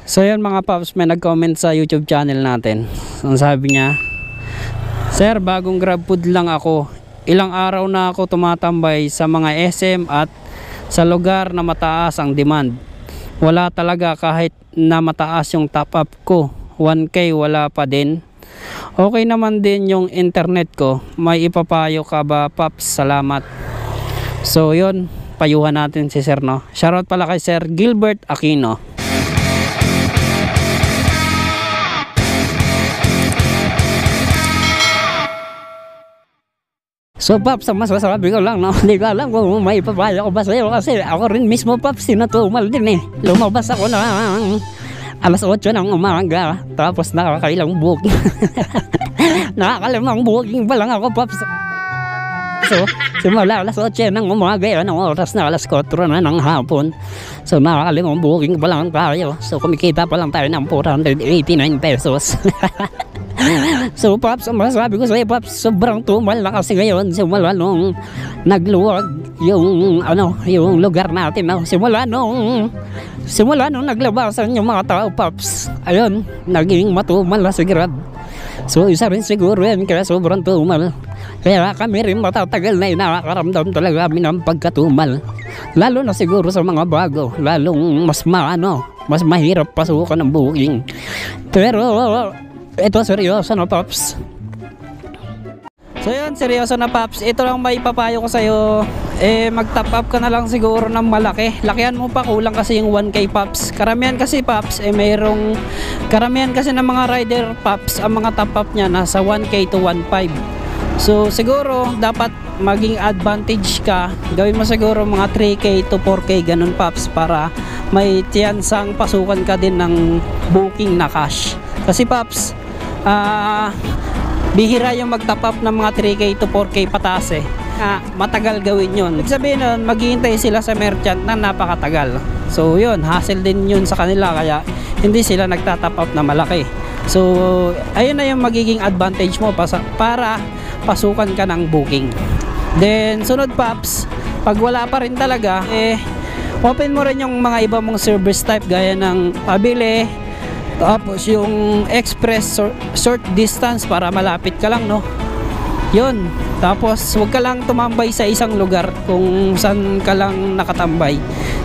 So yun mga paps, may nag-comment sa YouTube channel natin. Ang sabi niya, "Sir, bagong GrabFood lang ako. Ilang araw na ako tumatambay sa mga SM at sa lugar na mataas ang demand. Wala talaga kahit na mataas yung top up ko. 1K wala pa din. Okay naman din yung internet ko. May ipapayo ka ba, paps? Salamat." So yun, payuhan natin si Sir, no? Shoutout pala kay Sir Gilbert Aquino. So paps, ang masasabi ko lang, no? Hindi ko alam kung may ipapayo ko ba sa'yo kasi ako rin mismo paps, sinatumal din eh. Lumabas ako na alas 8 ng umaga, tapos nakakailang booking. Nakakalimang booking pa lang ako paps. So simula alas 8 ng umaga, yun ang oras na alas 4 na ng hapon. So nakakalimang booking pa lang tayo. So kumikita pa lang tayo ng 489 pesos. So paps, ang masasabi ko sa'yo paps, sobrang tumal na kasi ngayon simula nung nagluwag yung yung lugar natin, no? Simula nung naglabasan yung mga tao paps, ayun, naging matumal na si Grab. So isa rin siguro yan kaya sobrang tumal. Kaya kami rin matatagal na nakakaramdam talaga kami ng pagkatumal. Lalo na siguro sa mga bago, lalong mas mahirap pasukan ng booking. Pero ito seryoso na paps. So yun, seryoso na paps. Ito lang may papayo ko sa'yo. Mag-top up ka na lang siguro ng malaki. Lakihan mo pa, kulang kasi yung 1K paps. Karamihan kasi paps, karamihan kasi ng mga rider paps, ang mga top up niya nasa 1K to 1.5. So siguro dapat maging advantage ka. Gawin mo siguro mga 3K to 4K ganun paps, para may tiyansang pasukan ka din ng booking na cash. Kasi paps, bihira yung mag-top up ng mga 3K to 4K pataas eh. Matagal gawin yun. Ibig sabihin nun, maghihintay sila sa merchant na napakatagal. So yun, hassle din yun sa kanila, kaya hindi sila nagtatop up na malaki. So ayun na yung magiging advantage mo para pasukan ka ng booking. Then sunod paps, pag wala pa rin talaga, open mo rin yung mga iba mong service type gaya ng pabili, tapos yung express short distance para malapit ka lang, no? Yun. Tapos huwag ka lang tumambay sa isang lugar kung saan ka lang nakatambay.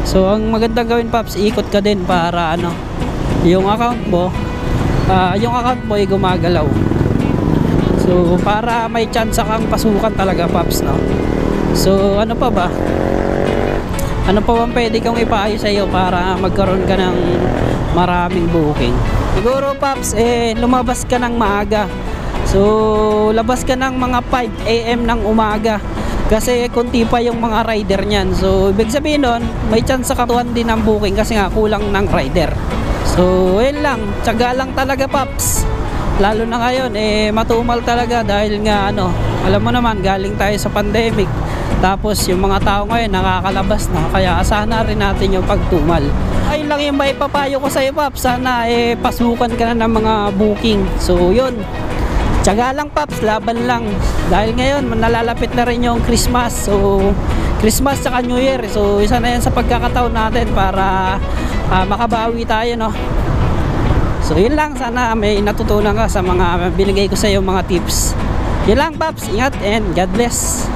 So ang magandang gawin paps, ikot ka din para yung account mo ay gumagalaw. So para may chance kang pasukan talaga paps, no? So ano pa bang pwede kong ipaayos sa iyo para magkaroon ka ng maraming booking? Siguro paps, lumabas ka ng maaga. So labas ka ng mga 5 AM ng umaga, kasi konti pa yung mga rider niyan. So ibig sabihin nun, may chance sa katuan din ng booking kasi nga kulang ng rider. So yun lang, tiyaga lang talaga paps. Lalo na ngayon, matumal talaga dahil nga alam mo naman, galing tayo sa pandemic. Tapos yung mga tao ngayon nakakalabas na, kaya asahan rin natin yung pagtumal. Ayun lang yung may papayo ko sa iyo paps. Sana pasukan ka na ng mga booking. So yun, tiyaga lang paps, laban lang. Dahil ngayon nalalapit na rin yung Christmas. So Christmas saka New Year. So isa na yan sa pagkakataon natin para makabawi tayo, no? So yun lang, sana may natutunan ka sa mga binigay ko sa iyo mga tips. Yun lang paps, ingat and God bless.